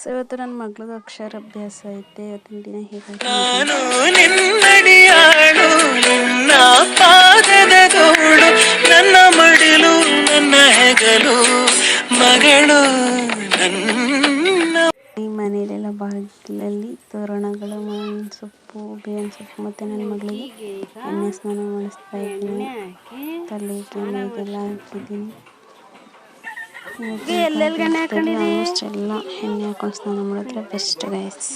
So ಇವತ್ತು ನನ್ನ ಮಗಳಿಗೆ ಅಕ್ಷರಾಭ್ಯಾಸ ಐತೆ. ಇವತ್ತಿನ ದಿನ ಹೇಗೆ ನಾನು ನಿನ್ನಡಿಯಾಳು, ನಿನ್ನ ಪಾದದ ಧೂಳು, ನನ್ನ ಮಡಿಲು ನನ್ನ ಹೆಗಲು ಮಗಳು ನನ್ನ. ಈ ಮನೆಯಲ್ಲೆಲ್ಲ ಬಾಗಿಲಲ್ಲಿ ತೋರಣಗಳು, ಮಾವಿನ ಸೊಪ್ಪು, ಬೇವಿನ ಸೊಪ್ಪು ಮತ್ತು ನನ್ನ ಮಗಳಿಗೆ ಎಣ್ಣೆ ಸ್ನಾನ ಮಾಡಿಸ್ತಾ ಇದ್ದೀನಿ. ತಲೆಗೆ ಮೈಗೆಲ್ಲ ಹಾಕಿದ್ದೀನಿ. ಆಲ್ಮೋಸ್ಟ್ ಎಲ್ಲ ಎಣ್ಣೆ ಹಾಕೊಂಡು ಸ್ನಾನ ಮಾಡಿದ್ರೆ ಬೆಸ್ಟ್ ಗೈಸ್.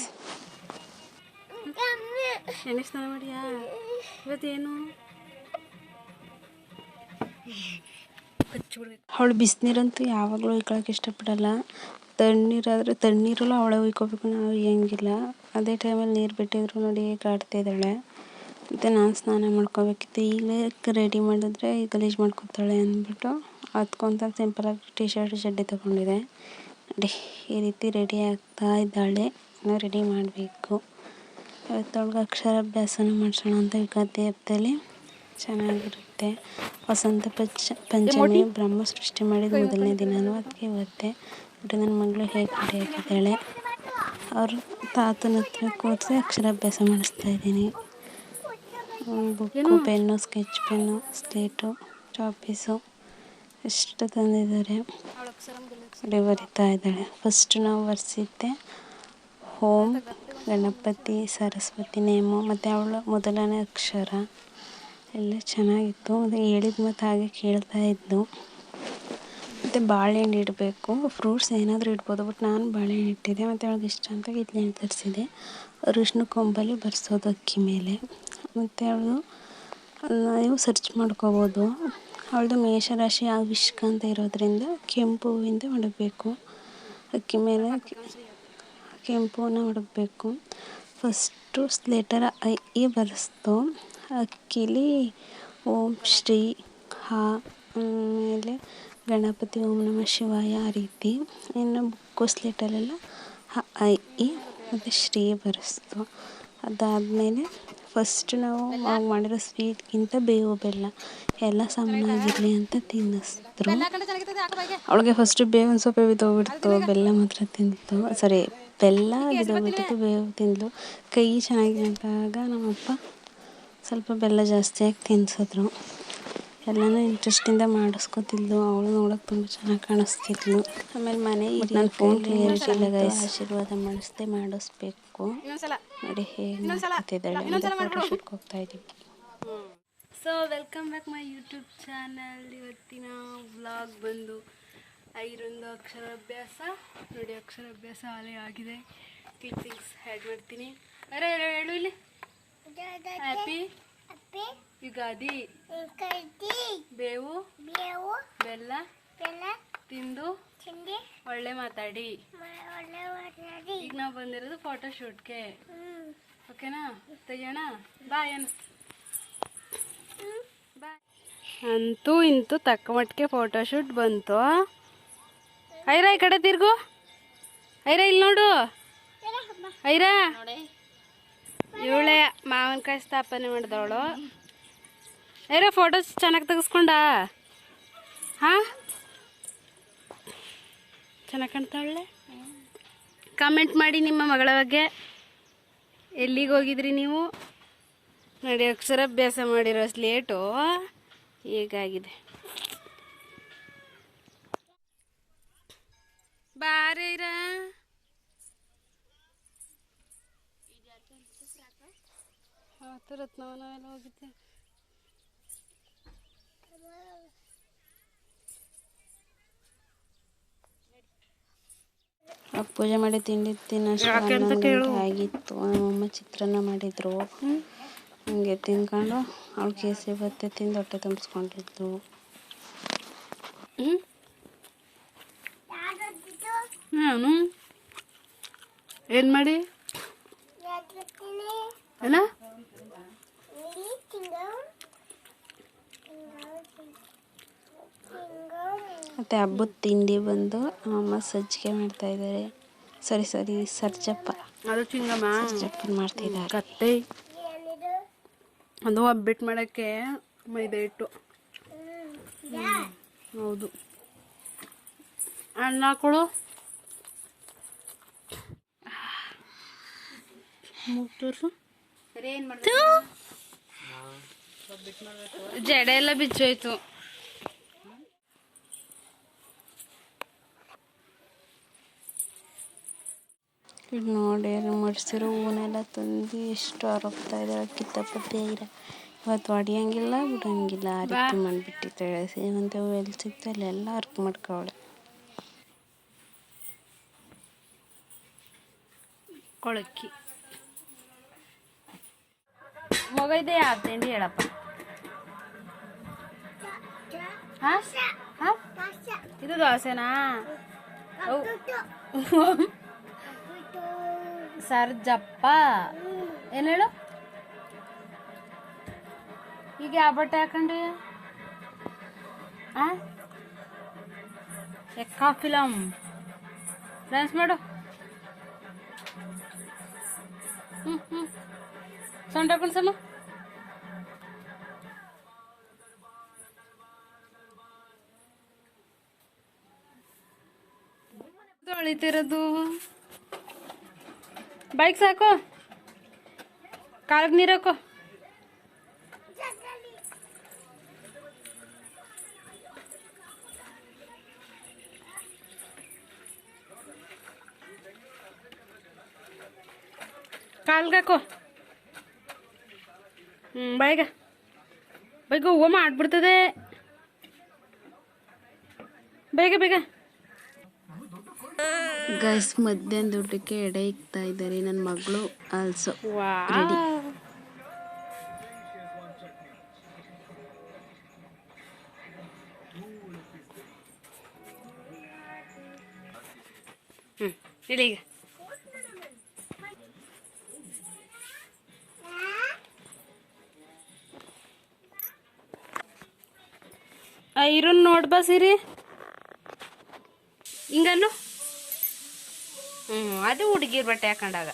ಎಣ್ಣೆ ಸ್ನಾನ ಮಾಡಿಯಾ ಇವತ್ತೇನು? ಅವಳು ಬಿಸಿನೀರಂತೂ ಯಾವಾಗಲೂ ಉಯ್ಕೊಳ್ಳೋಕೆ ಇಷ್ಟಪಡಲ್ಲ. ತಣ್ಣೀರಾದರೆ ತಣ್ಣೀರಲ್ಲೂ ಅವಳೇ ಉಯ್ಕೋಬೇಕು, ನಾವು ಹೆಂಗಿಲ್ಲ. ಅದೇ ಟೈಮಲ್ಲಿ ನೀರು ಬಿಟ್ಟಿದ್ರು ನೋಡಿ ಹೇಗೆ ಆಡ್ತಾ ಇದ್ದಾಳೆ. ಮತ್ತು ನಾನು ಸ್ನಾನ ಮಾಡ್ಕೋಬೇಕಿತ್ತು. ಈಗಲೇ ರೆಡಿ ಮಾಡಿದ್ರೆ ಗಲೀಜು ಮಾಡ್ಕೊತಾಳೆ ಅಂದ್ಬಿಟ್ಟು ಅದಕ್ಕೊಂತ ಸಿಂಪಲಾಗಿ ಟೀ ಶರ್ಟ್ ಚಡ್ಡಿ ತೊಗೊಂಡಿದೆ. ನೋಡಿ ಈ ರೀತಿ ರೆಡಿ ಆಗ್ತಾ ಇದ್ದಾಳೆ. ಇನ್ನೂ ರೆಡಿ ಮಾಡಬೇಕು. ಇವತ್ತೊಳಗೆ ಅಕ್ಷರಾಭ್ಯಾಸನ ಮಾಡಿಸೋಣ ಅಂತ ಯುಗಾದಿ ಹಬ್ಬದಲ್ಲಿ ಚೆನ್ನಾಗಿರುತ್ತೆ. ವಸಂತ ಪಂಚಮಿ ಬ್ರಹ್ಮ ಸೃಷ್ಟಿ ಮಾಡಿದ ಮೊದಲನೇ ದಿನವೂ ಅದಕ್ಕೆ ಇವತ್ತೆ. ನೋಡಿ ನನ್ನ ಮಗಳು ಹೇಗೆ ರೆಡಿ ಆಗಿದ್ದಾಳೆ. ಅವರು ತಾತನ ಹತ್ರ ಕೂರಿಸಿ ಅಕ್ಷರಾಭ್ಯಾಸ ಮಾಡಿಸ್ತಾ ಇದ್ದೀನಿ. Book, pen, sketch pen, slate, chalk piece ಎಷ್ಟು ತಂದಿದ್ದಾರೆ. ಬರಿತಾ ಇದ್ದಾಳೆ. ಫಸ್ಟ್ ನಾವು ಬರ್ಸಿದ್ದೆ ಓಂ, ಗಣಪತಿ, ಸರಸ್ವತಿ ನೇಮು ಮತ್ತು ಅವಳ ಮೊದಲನೇ ಅಕ್ಷರ ಎಲ್ಲ ಚೆನ್ನಾಗಿತ್ತು. ಅದು ಹೇಳಿದ ಮತ್ತು ಹಾಗೆ ಕೇಳ್ತಾ ಇದ್ದು. ಮತ್ತು ಬಾಳೆಹಣ್ಣು ಇಡಬೇಕು, ಫ್ರೂಟ್ಸ್ ಏನಾದರೂ ಇಡ್ಬೋದು. ಬಟ್ ನಾನು ಬಾಳೆಹಣ್ಣು ಇಟ್ಟಿದ್ದೆ. ಮತ್ತು ಅವಳಿಗೆ ಇಷ್ಟ ಅಂತ ಕಿತ್ಲೆಹಣ್ಣು ತರಿಸಿದೆ. ಅರಿಶಿನ ಕೊಂಬಲ್ಲಿ ಬರ್ಸೋದು ಅಕ್ಕಿ ಮೇಲೆ. ಮತ್ತು ಅವಳು ನೀವು ಸರ್ಚ್ ಮಾಡ್ಕೋಬೋದು. ಅವಳದು ಮೇಷರಾಶಿ ಆವಿಷ್ಕ ಅಂತ ಇರೋದ್ರಿಂದ ಕೆಂಪು ಹೂವಿಂದ ಮಾಡಬೇಕು. ಅಕ್ಕಿ ಮೇಲೆ ಕೆಂಪು ಹೂವನ್ನ ಹೊಡಬೇಕು. ಫಸ್ಟು ಲೆಟರ್ ಐ ಬರೆಸ್ತು. ಅಕ್ಕಿಲಿ ಓಂ ಶ್ರೀ ಹಾ, ಆಮೇಲೆ ಗಣಪತಿ ಓಂ ನಮಃ ಶಿವಾಯ ಆ ರೀತಿ. ಇನ್ನು ಬುಕ್ಕು ಸ್ಲೇಟಲ್ಲೆಲ್ಲ ಐ ಇ ಮತ್ತು ಶ್ರೀ ಬರೆಸ್ತು. ಅದಾದಮೇಲೆ ಫಸ್ಟ್ ನಾವು ಮಾಡಿರೋ ಸ್ವೀಟ್ಗಿಂತ ಬೇವು ಬೆಲ್ಲ ಎಲ್ಲ ಸಮನಾಗಿರಲಿ ಅಂತ ತಿನ್ನಿಸಿದ್ರು. ಅವಳಿಗೆ ಫಸ್ಟು ಬೇವಿನ ಸೊಪ್ಪೆ ಬಿದ್ದೋಗ್ಬಿಡ್ತು, ಬೆಲ್ಲ ಮಾತ್ರ ತಿಂದ್ಲು. ಬೆಲ್ಲ ಬಿದ್ದೋಗ್ಬಿಟ್ಟಿತ್ತು, ಬೇವು ತಿಂದ್ಲು. ಕೈ ಚೆನ್ನಾಗಿದ್ದಾಗ ನಮ್ಮಪ್ಪ ಸ್ವಲ್ಪ ಬೆಲ್ಲ ಜಾಸ್ತಿಯಾಗಿ ತಿನ್ನಿಸಿದ್ರು. ಎಲ್ಲನೂ ಇಂಟ್ರೆಸ್ಟಿಂದ ಮಾಡಿಸ್ಕೊತಿದ್ಲು. ಅವಳು ನೋಡೋಕೆ ತುಂಬ ಚೆನ್ನಾಗಿ ಕಾಣಿಸ್ತಿದ್ಲು. ಆಮೇಲೆ ಮನೆ ನನ್ನ ಫೋನ್ ಕ್ಲಿಯರಿಟಿ ಇಲ್ಲ ಗೈಸ್, ಆಶೀರ್ವಾದ ಮಾಡಿಸ್ಬೇಕು. ನೋಡಿ ಹೇಗೆ ಮಾಡ್ಕೊತಿದ್ದಾಳೆ. ಫೋಟೋಶೂಟ್ಗೆ ಹೋಗ್ತಾ ಇದ್ದೀವಿ. So welcome back my YouTube channel. ಇವತ್ತಿನ ವ್ಲಾಗ್ ಬಂದು ಐರೊಂದು ಅಕ್ಷರಾಭ್ಯಾಸ. ನೋಡಿ ಅಕ್ಷರಾಭ್ಯಾಸ ಹಾಳೆ ಆಗಿದೆ. ಕ್ಲಿಪ್ಪಿಂಗ್ಸ್ ಆ್ಯಡ್ ಮಾಡ್ತೀನಿ. ಹೇಳು ಇಲ್ಲಿ. ಹ್ಯಾಪಿ ಯುಗಾದಿ. ಬೇವು ಬೆಲ್ಲ ತಿಂದು ಒಳ್ಳೆ ಮಾತಾಡಿ. ಈಗ ನಾವು ಬಂದಿರೋದು ಫೋಟೋಶೂಟ್ಗೆ. ಓಕೆನಾ? ತೆಗಿಯೋಣ. ಬಾಯ್ ಅನ್ನು. ಅಂತೂ ಇಂತೂ ತಕ್ಕ ಮಟ್ಟಿಗೆ ಫೋಟೋಶೂಟ್ ಬಂತು. ಐರಾ ಈ ಕಡೆ ತಿರ್ಗು. ಐರಾ ಇಲ್ಲಿ ನೋಡು. ಐರಾ ಇವಳೆ ಮಾವಿನಕಾಯಿ ಸ್ಥಾಪನೆ ಮಾಡಿದವಳು. ಐರಾ ಫೋಟೋಸ್ ಚೆನ್ನಾಗಿ ತೆಗೆಸ್ಕೊಂಡ? ಹಾಂ, ಚೆನ್ನಾಗಿ ಕಾಣ್ತಾವಳೆ. ಕಾಮೆಂಟ್ ಮಾಡಿ ನಿಮ್ಮ ಮಗಳ ಬಗ್ಗೆ. ಎಲ್ಲಿಗೆ ಹೋಗಿದ್ರಿ ನೀವು? ನೋಡಿ ಅಕ್ಷರಾಭ್ಯಾಸ ಮಾಡಿರೋ ಸ್ಲೇಟು ಹೇಗಾಗಿದೆ. ಬಾರೇರ ರತ್ನವನ ಎಲ್ಲ ಹೋಗಿದ್ದೆ. ಪೂಜೆ ಮಾಡಿ ತಿಂಡಿ ತಿನ್ನೋಷ್ಟು ಆಗಿತ್ತು. ನಮ್ಮಮ್ಮ ಚಿತ್ರಾನ್ನ ಮಾಡಿದ್ರು. ಹಂಗೆ ತಿನ್ಕೊಂಡು ಅವಳು ಕೇಸರಿ ಬತ್ತೆ ತಿಂದು ಹೊಟ್ಟೆ ತುಂಬಿಸ್ಕೊಂಡಿದ್ಲು. ನಾನು ಏನು ಮಾಡಿ ಅಲ್ಲ ಮತ್ತು ಹಬ್ಬದ ತಿಂಡಿ ಬಂದು ನಮ್ಮಮ್ಮ ಸಜ್ಜಿಗೆ ಮಾಡ್ತಾಯಿದ್ದಾರೆ. ಸರ್ಜಪ್ಪ. ಅದು ಚಿಂಗಮ್ಮ ಸರ್ಜಪ್ಪನ ಮಾಡ್ತಿದ್ದಾರೆ. ಕತ್ತೆ ಅದು ಒಬ್ಬಿಟ್ಟು ಮಾಡೋಕ್ಕೆ ಮೈದಾ ಹಿಟ್ಟು. ಹೌದು. ಅನ್ನ ಕೊಡು. ಮೂಗು ತೋರಿಸು. ಜಡೆ ಎಲ್ಲ ಬಿಚ್ಚೋಯ್ತು. ಇದು ನೋಡಿ ಮಡ್ಸಿರೋ ಹೂನೆಲ್ಲ ತಂದು ಎಷ್ಟು ಹರಪ್ತಾ ಇದ್ದಾರೆ ಕಿತ್ತಪತಿ ಇರ. ಇವತ್ತು ಹೊಡಿಯಂಗಿಲ್ಲ ಬಿಡಂಗಿಲ್ಲ ಆ ರೀತಿ ಮಾಡಿಬಿಟ್ಟಿದ್ದಾಳೆ. ಸೇವಂತಿ ಹೂವು ಎಲ್ಲಿ ಸಿಗ್ತಾ ಎಲ್ಲ ಹರ್ಕ್ ಮಾಡ್ಕೊಳ್ಳೆ. ಕೊಳಕ್ಕಿ ಮಗ ಇದೆ ಯಾವ ತಿಂಡಿ ಹೇಳಪ್ಪ. ಇದು ದೋಸೆನಾ? ಸರ್ಜಪ್ಪ ಏನು ಹೇಳು. ಈಗ ಯಾವ ಬಟ್ಟೆ ಹಾಕೊಂಡಿ? ಎಕ್ಕ ಫಿಲಮ್ ಡ್ಯಾನ್ಸ್ ಮಾಡು. ಸೌಂಡ್ ಹಾಕೊಂಡು ಸಮ. ತೊಳಿತಿರೋದು ಬೈಕ್ ಸಾಕು, ಕಾಲಿಗೆ ನೀರು ಹಾಕೋ. ಕಾಲ್ಗೆ ಹಾಕೋ. ಬೇಗ ಬೇಗ ಹೂವು ಮಾಡ್ಬಿಡ್ತದೆ. ಬೇಗ ಬೇಗ. ಗೈಸ್ ಮಧ್ಯಾಹ್ನ ಊಟಕ್ಕೆ ಎಡೆ ಇಕ್ತಾ ಇದ್ದಾರೆ ನನ್ನ ಮಗಳು ಆಲ್ಸೋ ರೆಡಿ. ಇಲ್ಲಿ ಈಗ ಐರನ್ ನೋಡ್ಬಾ ಸಿರಿ ಹಿಂಗನ್ನು. ಅದು ಹುಡುಗಿರ್ ಬಟ್ಟೆ ಹಾಕೊಂಡಾಗ.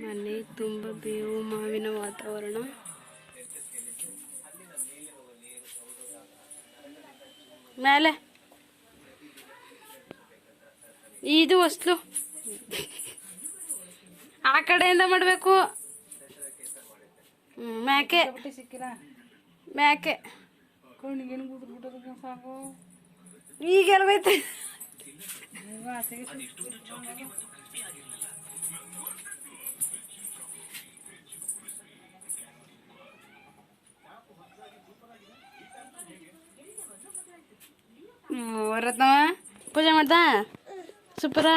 ಮನೆ ತುಂಬ ಬೇವು ಮಾವಿನ ವಾತಾವರಣ. ಮೇಲೆ ಇದು ಹೊಸ್ಲು ಆ ಕಡೆಯಿಂದ ಮಾಡಬೇಕು. ಮ್ಯಾಕೆ ಮ್ಯಾಕೆ ಈಗ ಎಲ್ಗೈತೆ. ರತ್ನವ ಪೂಜೆ ಮಾಡ್ದ ಸೂಪರ.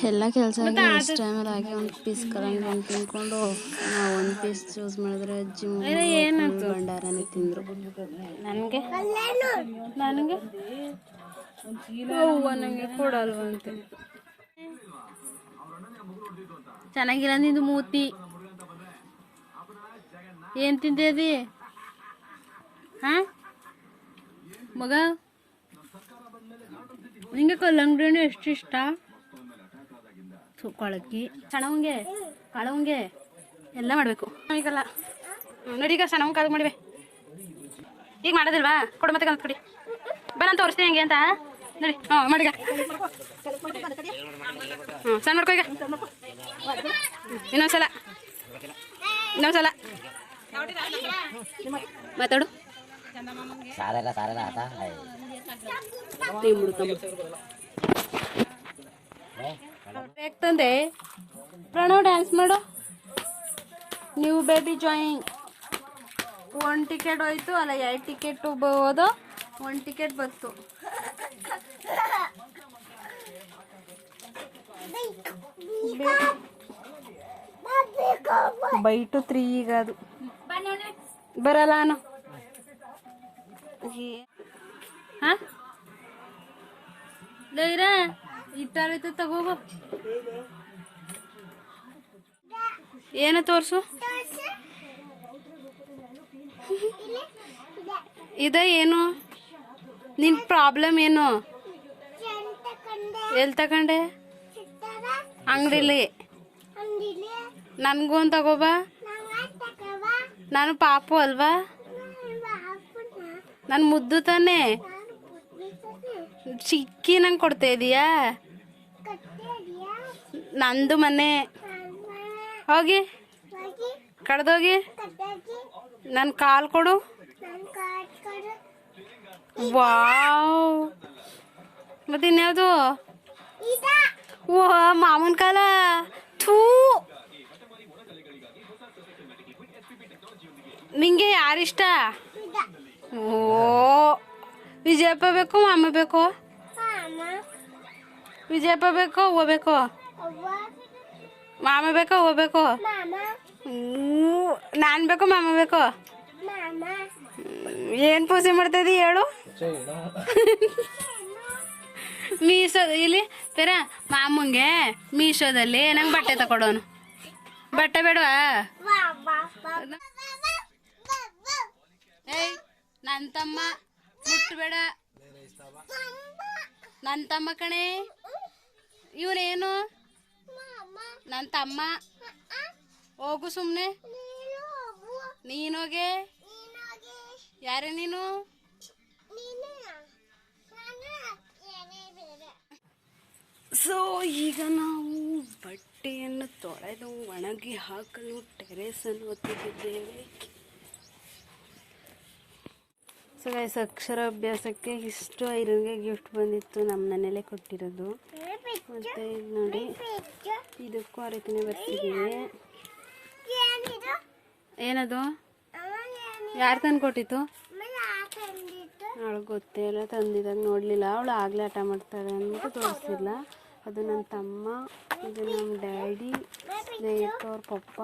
ಎಲ್ಲ ಕೆಲಸ ನೆಕ್ಸ್ಟ್ ಟೈಮಲ್ಲಿ ಹಾಗೆ ಒಂದು ಪೀಸ್ ಕಲಂಗಡಿ ಹಣ್ಣು ತಿನ್ಕೊಂಡು ನಾವು ಒಂದು ಪೀಸ್ ಚೂಸ್ ಮಾಡಿದ್ರೆ ಅಜ್ಜಿ ಭಂಡಾರನೇ ತಿಂದರು. ನನಗೆ ನನಗೆ ಹೂವು ನನಗೆ ಕೊಡಲ್ವಂತೆ. ಚೆನ್ನಾಗಿಲ್ಲ ನಿಂದು ಮೂತಿ. ಏನು ತಿಂದೇದಿ ಹಾಂ ಮಗ? ನಿಂಗೆ ಕಲ್ಲಂಗಡಿ ಹಣ್ಣು ಎಷ್ಟು ಇಷ್ಟ? ಕೊಳಕ್ಕಿ ಸಣ್ಣವಂಗೆ ಕಾಳವಂಗೆ ಎಲ್ಲ ಮಾಡಬೇಕು ಈಗಲ್ಲ. ನೋಡಿ ಈಗ ಸಣ್ಣವಂಗೆ ಕಾಳು ಮಾಡಿವೆ. ಈಗ ಮಾಡೋದಿಲ್ವಾ? ಕೊಡು ಮತ್ತೆ ಕಲ್ತು ಕೊಡಿ. ಬರಂತ ತೋರಿಸ್ತೀನಿ ಹೆಂಗೆ ಅಂತ ನೋಡಿ. ಮಾಡಿಗ ಸಣ್ಣ ಮಾಡ್ಕೊ. ಈಗ ಇನ್ನೊಂದ್ಸಲ ಮಾತಾಡು. ತಂದೆ ಪ್ರಣವ್ ಡ್ಯಾನ್ಸ್ ಮಾಡು. ನೀವು ಬೇಬಿ ಜಾಯಿನ್. 1 ಟಿಕೆಟ್ ಹೋಯ್ತು ಅಲ್ಲ, 2 ಟಿಕೆಟ್ ಹೋದು, 1 ಟಿಕೆಟ್ ಬಂತು. ಬೈಟು 3 ಈಗ ಅದು ಬರಲ್ಲ ನಾನು. ಹಾಂ ಲೈರ ಇಟ್ಟಾರೈತೆ ತಗೋಗು. ಏನು ತೋರಿಸು. ಇದ ಏನು ನಿನ್ ಪ್ರಾಬ್ಲಮ್ ಏನು? ಎಲ್ಲಿ ತಗೊಂಡೆ? ಅಂಗಡಿಲಿ. ನನಗೂ ಒಂದು ತಗೋಬಾ. ನಾನು ಪಾಪು ಅಲ್ವಾ? ನಾನು ಮುದ್ದು ತಾನೆ. ಚಿಕ್ಕಿ ನಂಗೆ ಕೊಡ್ತಾ ಇದೀಯಾ? ನಂದು ಮನೆ ಹೋಗಿ ಕಡ್ದೋಗಿ ನನ್ನ ಕಾಲು ಕೊಡು. ವಾವ್, ಮತ್ತೆ ಇನ್ಯಾವುದು? ವಾ, ಮಾಮೂನ್ ಕಾಲ. ಥೂ, ನಿಂಗೆ ಯಾರಿಷ್ಟ? ಓ, ವಿಜಯಪ್ಪ ಬೇಕು, ಮಾಮ ಬೇಕು? ವಿಜಯಪ್ಪ ಬೇಕೋ, ಹೂವು ಬೇಕೋ? ಮಾಮ ಬೇಕೋ, ಹೂವು ಬೇಕೋ? ನಾನು ಬೇಕೋ, ಮಾಮ ಬೇಕೋ? ಏನು ಪೂಜೆ ಮಾಡ್ತಾಯಿದ್ದಿ ಹೇಳು? ಮೀಶೋ ಇಲ್ಲಿ ಪೇರ ಮಾಮಂಗೆ ಮೀಶೋದಲ್ಲಿ ನಂಗೆ ಬಟ್ಟೆ ತಗೊಡೋನು. ಬಟ್ಟೆ ಬೇಡವಾ? ಏಯ್, ನನ್ನ ತಮ್ಮ ಮುಟ್ಟಬೇಡ, ನನ್ನ ತಮ್ಮ ಕಣೆ ಇವನೇನು, ನನ್ನ ತಮ್ಮ. ಹೋಗು ಸುಮ್ಮನೆ. ನೀನೋಗೆ. ಯಾರೇ ನೀನು? ಸೊ ಈಗ ನಾವು ಬಟ್ಟೆಯನ್ನು ತೊಳೆದು ಒಣಗಿ ಹಾಕಲು ಟೆರೇಸನ್ನು ಒತ್ತಿದ್ದೇವೆ. ಸೊ ಗೈಸ್, ಅಕ್ಷರಾಭ್ಯಾಸಕ್ಕೆ ಇಷ್ಟು ಐರನ್ಗೆ ಗಿಫ್ಟ್ ಬಂದಿತ್ತು, ನಮ್ಮ ಮನೇಲೆ ಕೊಟ್ಟಿರೋದು. ಮತ್ತು ಇದು ನೋಡಿ, ಇದಕ್ಕೂ ಆ ರೀತಿನೇ ಬರ್ತಿದ್ದೀವಿ. ಏನದು? ಯಾರು ತಂದು ಕೊಟ್ಟಿತ್ತು? ಅವಳು ಗೊತ್ತೇ ಇಲ್ಲ, ತಂದಿದಾಗ ನೋಡಲಿಲ್ಲ. ಅವಳು ಆಗಲೇ ಆಟ ಮಾಡ್ತಾಳೆ ಅಂದ್ಬಿಟ್ಟು ತೋರಿಸಿಲ್ಲ. ಅದು ನನ್ನ ತಮ್ಮ, ಇದು ನಮ್ಮ ಡ್ಯಾಡಿ, ಸ್ನೇಹಿತ ಅವ್ರ ಪಪ್ಪ.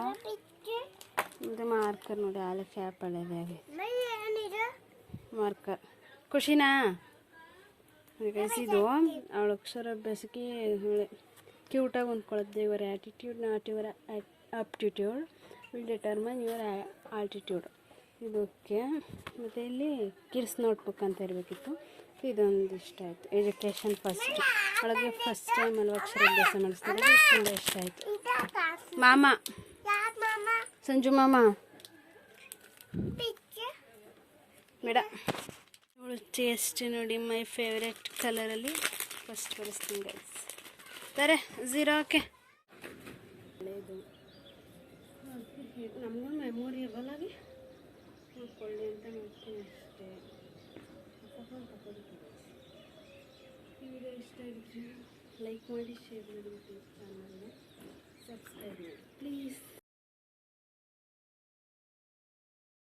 ಮತ್ತು ಮಾರ್ಕರ್ ನೋಡಿ, ಆಲೆ ಕ್ಯಾಪ್ ಹಳೇದಾಗೆ ಮಾರ್ಕರ್. ಖುಷಿನಾ ಇದು? ಅವಳು ಅಕ್ಷರಾಭ್ಯಾಸಕ್ಕೆ ಕ್ಯೂಟಾಗಿ ಹೊಂದ್ಕೊಳ್ಳುತ್ತೆ. Your attitude not your aptitude will determine your altitude. ಇದಕ್ಕೆ ಮತ್ತು ಇಲ್ಲಿ ಕಿಡ್ಸ್ ನೋಟ್ಬುಕ್ ಅಂತ ಇರಬೇಕಿತ್ತು. ಇದೊಂದು ಇಷ್ಟ ಆಯಿತು. ಎಜುಕೇಷನ್ ಫಸ್ಟ್, ಒಳಗೆ ಫಸ್ಟ್ ಟೈಮ್ ಅಲ್ವ ಅಕ್ಷರಾಭ್ಯಾಸ ಮಾಡಿಸ್ತಾರೆ, ತುಂಬ ಇಷ್ಟ ಆಯಿತು. ಮಾಮ, ಸಂಜು ಮಾಮ ಬೇಡ. ಇವಳು ಟೇಸ್ಟ್ ನೋಡಿ, ಮೈ ಫೇವ್ರೆಟ್ ಕಲರಲ್ಲಿ ಫಸ್ಟ್ ಬರೆಸ್ತೀನಿ ಗೈಸ್. ತಾರೆ 0 ಓಕೆ. ಒಳ್ಳೆಯದು, ನಮಗೂ ಮೆಮೊರಿಯಬಲ್ ಆಗಿ ನೋಡ್ಕೊಳ್ಳಿ ಅಂತ ಮಾಡ್ತೀನಿ ಅಷ್ಟೇ. ಈ ವಿಡಿಯೋ ಇಷ್ಟ ಆಗಿದ್ರೆ ಲೈಕ್ ಮಾಡಿ, ಶೇರ್ ಮಾಡಿ, ಚಾನಲ್ನ ಸಬ್ಸ್ಕ್ರೈಬ್ ಮಾಡಿ ಪ್ಲೀಸ್.